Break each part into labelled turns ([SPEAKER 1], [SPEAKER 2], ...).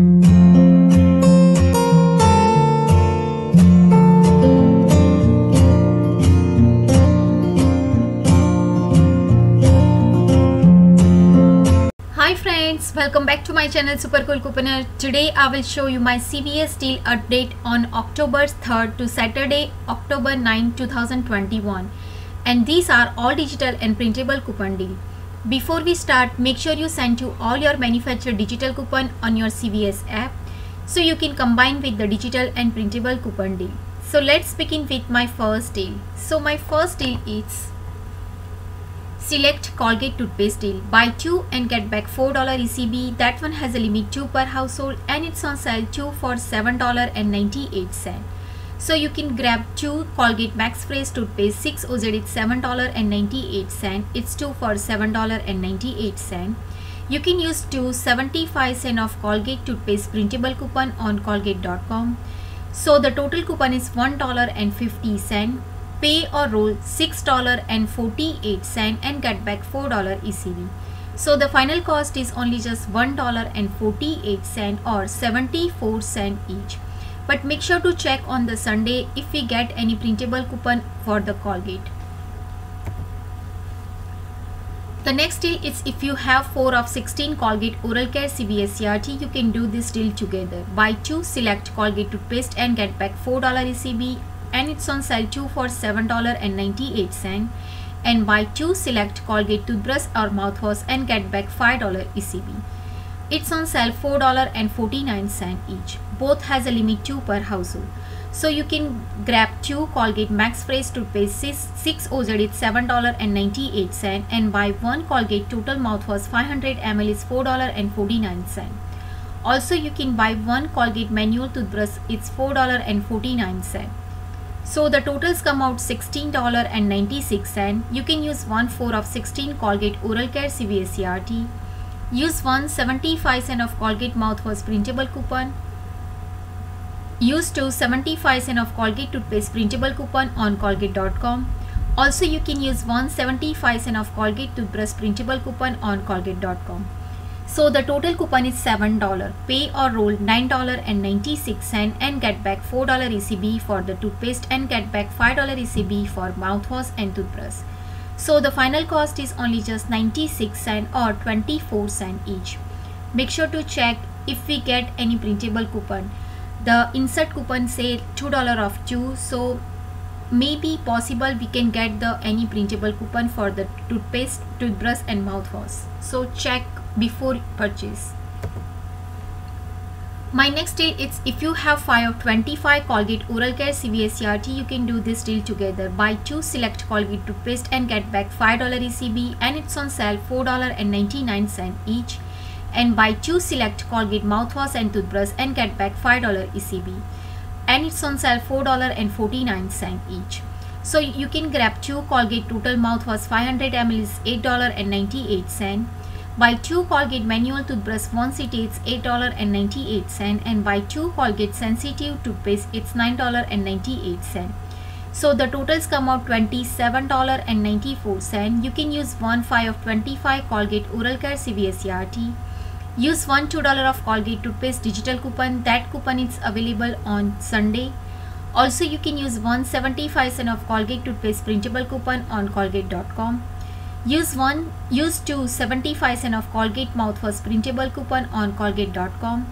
[SPEAKER 1] Hi friends, welcome back to my channel Super Cool Couponer. Today I will show you my CVS deal update on October 3rd to Saturday, October 9, 2021. And these are all digital and printable coupon deal. Before we start, make sure you send to all your manufactured digital coupon on your CVS app so you can combine with the digital and printable coupon deal. So let's begin with my first deal. So my first deal is Select Colgate toothpaste deal. Buy 2 and get back $4 ECB. That one has a limit 2 per household and it's on sale 2 for $7.98. So you can grab 2 Colgate Max Fresh toothpaste 6 OZ. It's $7.98. It's 2 for $7.98. You can use 2 75 cents of Colgate toothpaste printable coupon on Colgate.com. So the total coupon is $1.50. Pay or roll $6.48 and get back $4 ECB. So the final cost is only just $1.48 or 74 cents each. But make sure to check on the Sunday if we get any printable coupon for the Colgate. The next deal is if you have 4 of 16 Colgate Oral Care CVS CRT, you can do this deal together. Buy 2 select Colgate toothpaste and get back $4 ECB. And it's on sale 2 for $7.98. And buy 2 select Colgate toothbrush or mouthwash and get back $5 ECB. It's on sale $4.49 each. Both has a limit 2 per household. So you can grab 2 Colgate Max Fresh toothpaste 6 OZ. It's $7.98 and buy 1 Colgate Total Mouthwash 500 ml is $4.49. Also you can buy 1 Colgate Manual toothbrush. It's $4.49. So the totals come out $16.96. You can use 1/4 of 16 Colgate Oral Care CVS CRT. Use 1 75 cents of Colgate mouthwash printable coupon. Use 2 75 cents of Colgate toothpaste printable coupon on Colgate.com. Also you can use 1 75 cents of Colgate toothbrush printable coupon on Colgate.com. So the total coupon is $7. Pay or roll $9.96 and get back $4 ECB for the toothpaste and get back $5 ECB for mouthwash and toothbrush. So the final cost is only just 96 cents or 24 cents each. Make sure to check if we get any printable coupon. The insert coupon say $2 off 2, so maybe possible we can get the any printable coupon for the toothpaste, toothbrush and mouthwash. So check before purchase. My next deal is if you have 5 of 25 Colgate Oral Care CVS CRT, you can do this deal together. Buy 2 select Colgate toothpaste and get back $5 ECB and it's on sale $4.99 each. And buy 2 select Colgate mouthwash and toothbrush and get back $5 ECB. And it's on sale $4.49 each. So you can grab 2 Colgate Total Mouthwash 500 ml is $8.98. Buy 2 Colgate Manual toothbrush 1 city it's $8.98 and buy 2 Colgate Sensitive toothpaste it's $9.98. So the totals come out $27.94. You can use 1/5 of 25 Colgate Oral Care CVS CRT. Use $2 of Colgate toothpaste digital coupon. That coupon is available on Sunday. Also you can use 1 75 cents of Colgate toothpaste printable coupon on Colgate.com. Use 2 75 cents of Colgate mouthwash printable coupon on Colgate.com.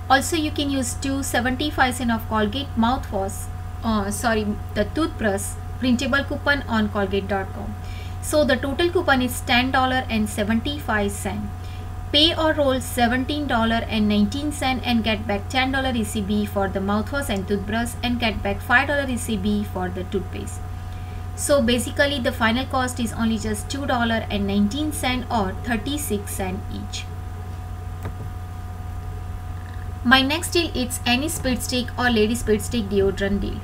[SPEAKER 1] Also you can use 2 75 cents of Colgate mouthwash the toothbrush printable coupon on Colgate.com. So the total coupon is $10.75. Pay or roll $17.19 and get back $10 ECB for the mouthwash and toothbrush and get back $5 ECB for the toothpaste. So basically the final cost is only just $2.19 or 36 cents each. My next deal is any Speed Stick or Lady Speed Stick deodorant deal.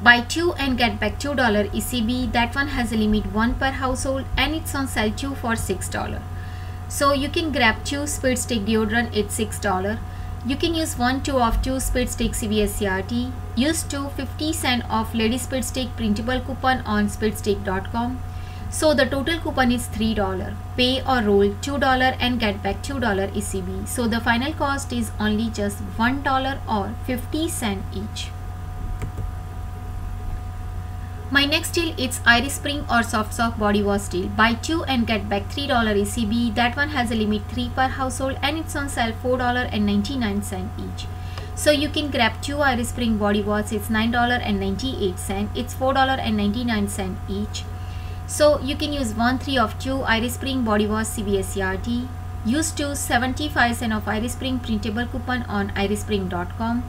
[SPEAKER 1] Buy 2 and get back $2 ECB. That one has a limit 1 per household and it's on sale 2 for $6. So you can grab 2 Speed Stick deodorant, it's $6. You can use 1/2 of 2 Speed Stick CVS CRT. Use 2 50 cents of Lady Speed Stick printable coupon on speedstick.com. So the total coupon is $3. Pay or roll $2 and get back $2 ECB. So the final cost is only just $1 or 50 cents each. My next deal is Irish Spring or Soft Body Wash deal. Buy 2 and get back $3 ECB. That one has a limit 3 per household and it's on sale $4.99 each. So you can grab 2 Irish Spring body wash. It's $9.98. It's $4.99 each. So you can use 1/3 of 2 Irish Spring body wash CVS ERT. Use 75 cents of Irish Spring printable coupon on irishspring.com.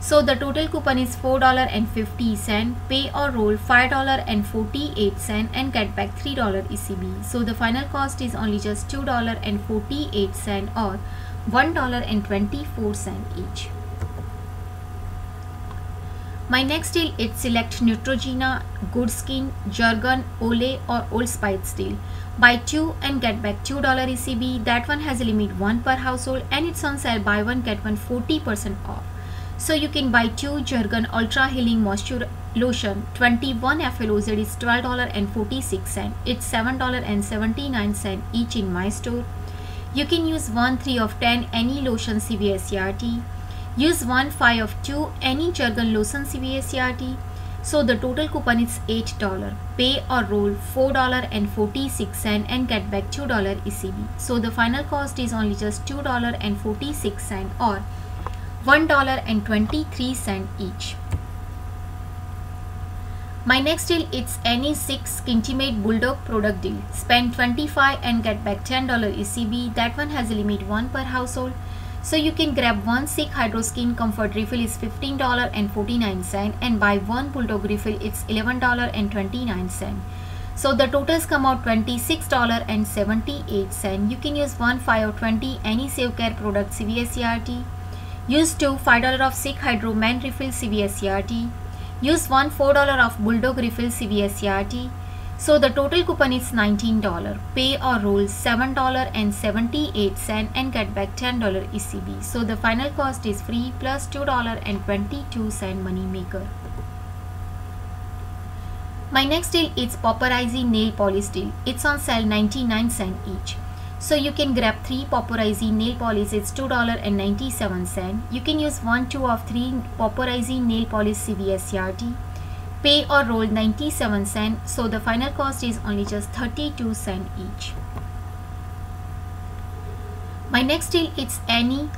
[SPEAKER 1] So the total coupon is $4.50. Pay or roll $5.48 and get back $3 ECB. So the final cost is only just $2.48 or $1.24 each. My next deal is select Neutrogena, Good Skin, Jergens, Olay or Old Spice deal. Buy 2 and get back $2 ECB. That one has a limit 1 per household and it's on sale buy 1 get 1 40% off. So you can buy 2 Jergens Ultra Healing Moisture Lotion 21 FLOZ is $12.46. It's $7.79 each in my store. You can use 1/3 of 10 any lotion CVS ERT. Use 1/5 of 2 any Jergens lotion CVS ERT. So the total coupon is $8. Pay or roll $4.46 and get back $2 ECB. So the final cost is only just $2.46 or $1.23 each. My next deal is any 6 Skintimate Bulldog product deal. Spend $25 and get back $10 ECB. That one has a limit 1 per household. So you can grab 1 Silk Hydro Skin Comfort refill is $15.49 and buy 1 Bulldog refill it's $11.29. So the totals come out $26.78. You can use 1/5 of 20 any Save Care product CVS ERT. Use 2 $5 of Silk Hydro Men refill CVS ERT. Use 1 $4 of Bulldog refill CVS ERT. So the total coupon is $19. Pay or roll $7.78 and get back $10 ECB. So the final cost is free plus $2.22 money maker. My next deal is Paparazzi Nail Polish deal. It's on sale 99 cents each. So you can grab 3 Paparazzi nail polish, it's $2.97. You can use 1/2 of 3 Paparazzi nail polish CVS ERT. Pay or roll 97 cents. So the final cost is only just 32 cents each. My next deal is any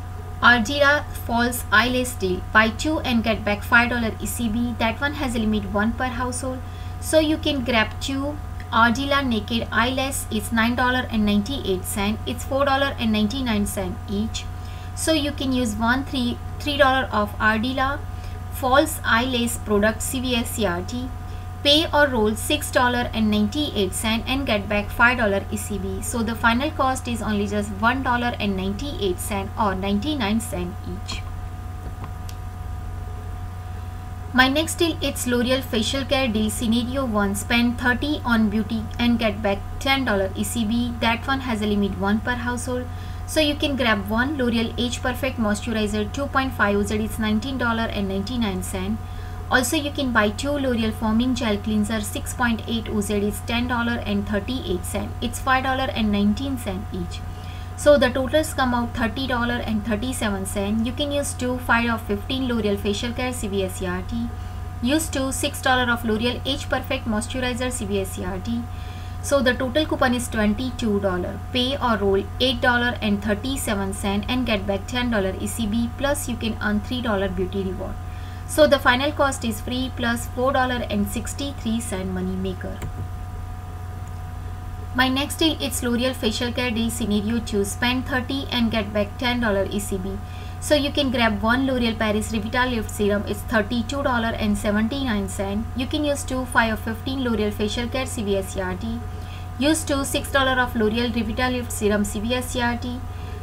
[SPEAKER 1] Ardila Falls Eyelash deal. Buy 2 and get back $5 ECB. That one has a limit 1 per household. So you can grab 2 Ardila Naked Eyelash is $9.98. It's $4.99 each. So you can use $3 of Ardila Falls Eyelash product CVS ERT. Pay or roll $6.98 and get back $5 ECB. So the final cost is only just $1.98 or 99 cents each. My next deal is L'Oreal Facial Care deal scenario 1. Spend $30 on beauty and get back $10 ECB. That one has a limit 1 per household. So you can grab 1 L'Oreal Age Perfect Moisturizer 2.5 OZ it's $19.99. Also you can buy 2 L'Oreal Foaming Gel Cleanser 6.8 OZ it's $10.38. It's $5.19 each. So the totals come out $30.37. You can use 2 5 of 15 L'Oreal Facial Care CVS ERT. Use 2 $6 of L'Oreal Age Perfect Moisturizer CVS ERT. So the total coupon is $22. Pay or roll $8.37 and get back $10 ECB plus you can earn $3 beauty reward. So the final cost is free plus $4.63 money maker. My next deal is L'Oreal Facial Care deal scenario 2. Spend $30 and get back $10 ECB. So you can grab 1 L'Oreal Paris Revitalift Serum, it's $32.79. You can use 2 5 of 15 L'Oreal Facial Care CVS ERT. Use 2 $6 of L'Oreal Revitalift Serum CVS ERT.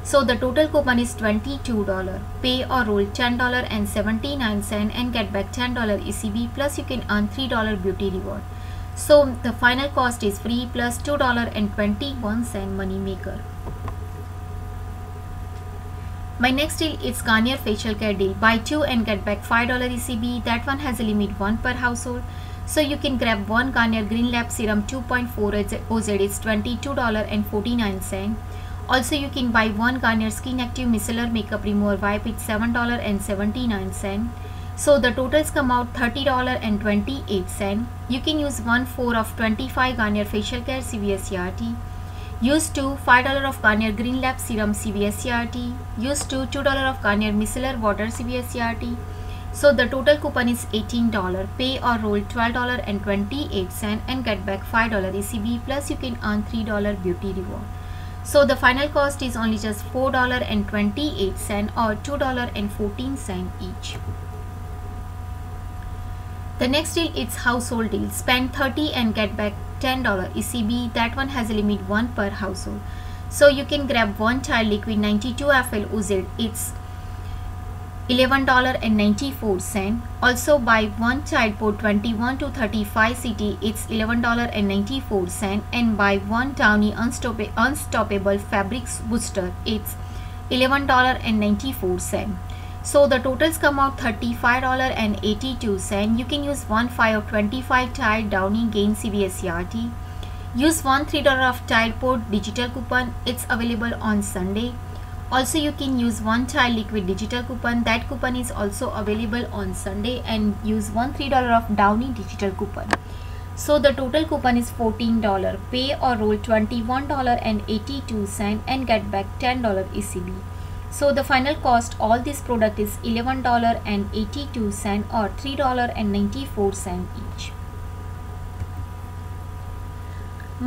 [SPEAKER 1] So the total coupon is $22. Pay or roll $10.79 and get back $10 ECB plus you can earn $3 beauty reward. So the final cost is free plus $2.21 money maker. My next deal is Garnier Facial Care deal. Buy 2 and get back $5 ECB. That one has a limit 1 per household. So you can grab one Garnier Green Lab Serum 2.4 OZ, it's $22.49. Also you can buy one Garnier Skin Active Micellar Makeup Remover Wipe, it's $7.79. So the totals come out $30.28. You can use 1/4 of 25 Garnier Facial Care CVS CRT. Use 2 $5 of Garnier Green Lab Serum CVS CRT. Use 2 $2 of Garnier Micellar Water CVS CRT. So the total coupon is $18. Pay or roll $12.28 and get back $5 ECB, plus you can earn $3 beauty reward. So the final cost is only just $4.28 or $2.14 each. The next deal is household deal. Spend $30 and get back $10 ECB. That one has a limit 1 per household. So you can grab one child liquid 92 FL OZ. It's $11.94. Also buy one child port 21 to 35 CT. It's $11.94. And buy one Downy Unstoppable Fabrics Booster. It's $11.94. So the totals come out $35.82. You can use 1/5 of 25 Tide Downy Gain CVS CRT. Use one $3 of Tide Port digital coupon. It's available on Sunday. Also you can use one Tide Liquid digital coupon. That coupon is also available on Sunday. And use one $3 of Downy digital coupon. So the total coupon is $14. Pay or roll $21.82 and get back $10 ECB. So the final cost all this product is $11.82 or $3.94 each.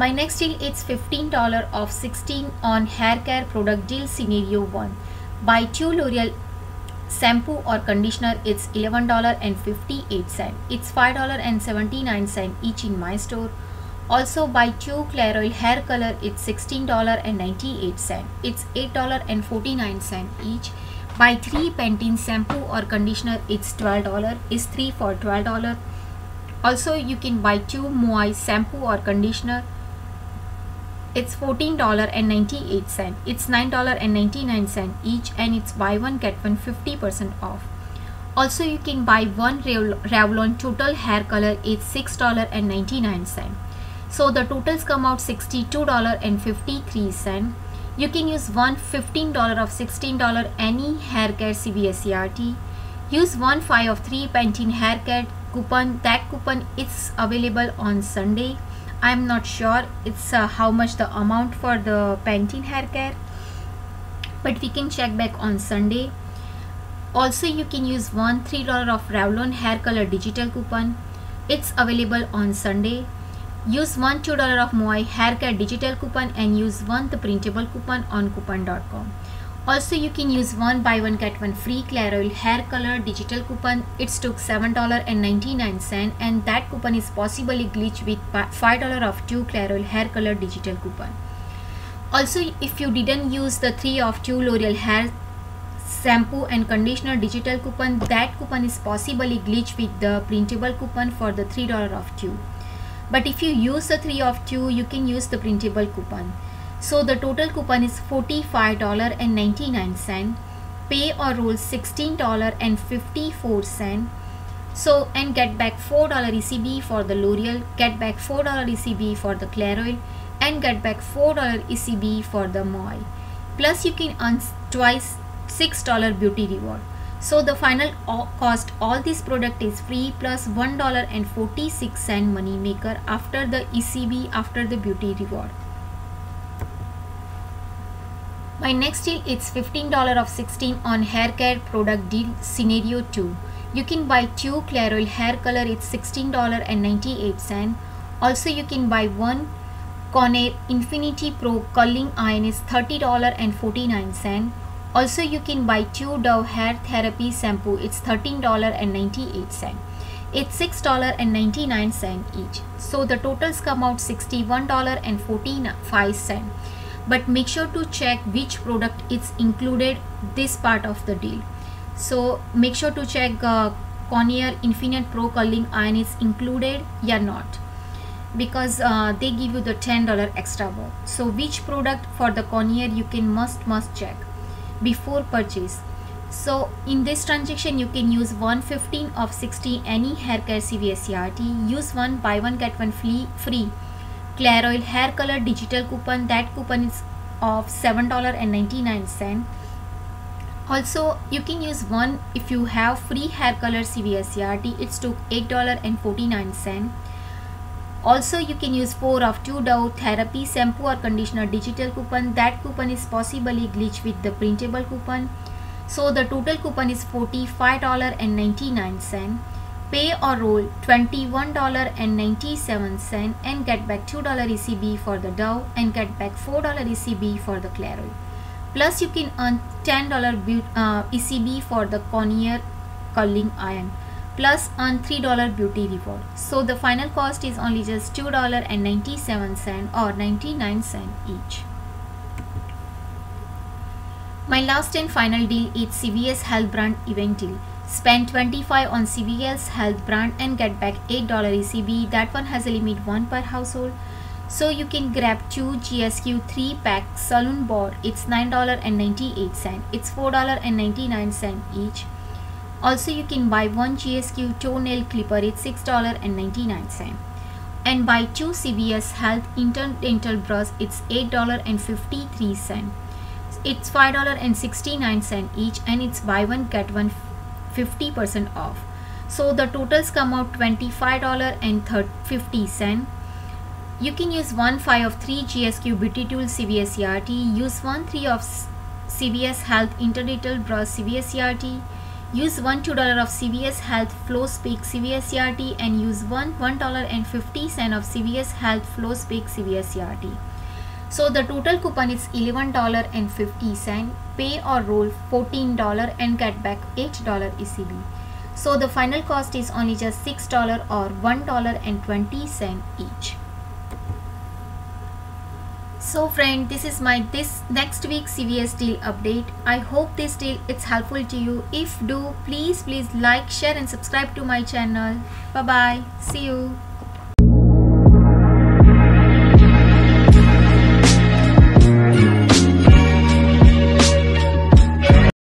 [SPEAKER 1] My next deal is $15 off 16 on hair care product deal scenario 1. Buy 2 L'Oreal shampoo or conditioner, it's $11.58. It's $5.79 each in my store. Also buy 2 Clair Oil hair color, it's $16.98. It's $8.49 each. Buy 3 Pantene shampoo or conditioner, it's $12. It's 3 for $12. Also you can buy 2 Moai shampoo or conditioner. It's $14.98. It's $9.99 each, and it's buy one get one 50% off. Also you can buy one Revlon Total hair color, it's $6.99. So the totals come out $62.53. You can use one $15 of $16 any hair care CVS CRT. Use 1/5 of 3 Pantene hair care coupon. That coupon is available on Sunday. I'm not sure it's how much the amount for the Pantene hair care, but we can check back on Sunday. Also you can use one $3 of Revlon hair color digital coupon. It's available on Sunday. Use one $2 of Moai hair care digital coupon and use one the printable coupon on coupon.com. Also you can use one buy one get one free Clair Oil hair color digital coupon. It's took $7.99 and that coupon is possibly glitched with $5 of 2 Clair Oil hair color digital coupon. Also if you didn't use the 3 of 2 L'Oreal hair shampoo and conditioner digital coupon, that coupon is possibly glitched with the printable coupon for the $3 of 2. But if you use the 3 of 2, you can use the printable coupon. So the total coupon is $45.99. Pay or roll $16.54. So and get back $4 ECB for the L'Oreal, get back $4 ECB for the Clair Oil, and get back $4 ECB for the Moai. Plus you can earn twice $6 beauty reward. So the final cost all this product is free plus $1.46 money maker after the ECB, after the beauty reward. My next deal is $15 of 16 on hair care product deal scenario 2. You can buy 2 Clair Oil hair color, it's $16.98. Also you can buy one Conair Infinity Pro curling iron, is $30.49. Also you can buy 2 Dove hair therapy shampoo, it's $13.98. It's $6.99 each. So the totals come out $61.45. But make sure to check which product is included this part of the deal. So make sure to check Conair Infinite Pro curling iron is included or not, because they give you the $10 extra off. So which product for the Conair you can must check before purchase. So in this transaction you can use 115 of 60 any hair care CVS CRT. Use one buy one get one free Clair Oil hair color digital coupon. That coupon is of $7.99. Also you can use one if you have free hair color CVS CRT. It's took $8.49. Also you can use 4 of 2 Dove Therapy shampoo or conditioner digital coupon. That coupon is possibly glitched with the printable coupon. So the total coupon is $45.99. Pay or roll $21.97 and get back $2 ECB for the Dove and get back $4 ECB for the Clair Oil. Plus you can earn $10 ECB for the Conair curling iron. Plus earn $3 beauty reward. So the final cost is only just $2.97 or 99 cents each. My last and final deal is CVS Health brand event deal. Spend $25 on CVS Health brand and get back $8 ECB. That one has a limit 1 per household. So you can grab 2 GSQ 3-pack Salon Board. It's $9.98. It's $4.99 each. Also you can buy 1 GSQ toenail clipper. It's $6.99. And buy 2 CVS Health dental brush. It's $8.53. It's $5.69 each, and it's buy one get one 50% off. So the totals come out $25.50. You can use 1/5 of 3 GSQ Beauty Tool CVS CRT. Use 1/3 of CVS Health Interdental Brush CVS CRT. Use $2 of CVS Health Floss Pick CVS CRT and use $1.50 of CVS Health Floss Pick CVS CRT. So the total coupon is $11.50. Pay or roll $14 and get back $8 ECB. So the final cost is only just $6 or $1.20 each. So friend, this is my next week CVS deal update. I hope this deal is helpful to you. If do, please like, share and subscribe to my channel. Bye bye. See you.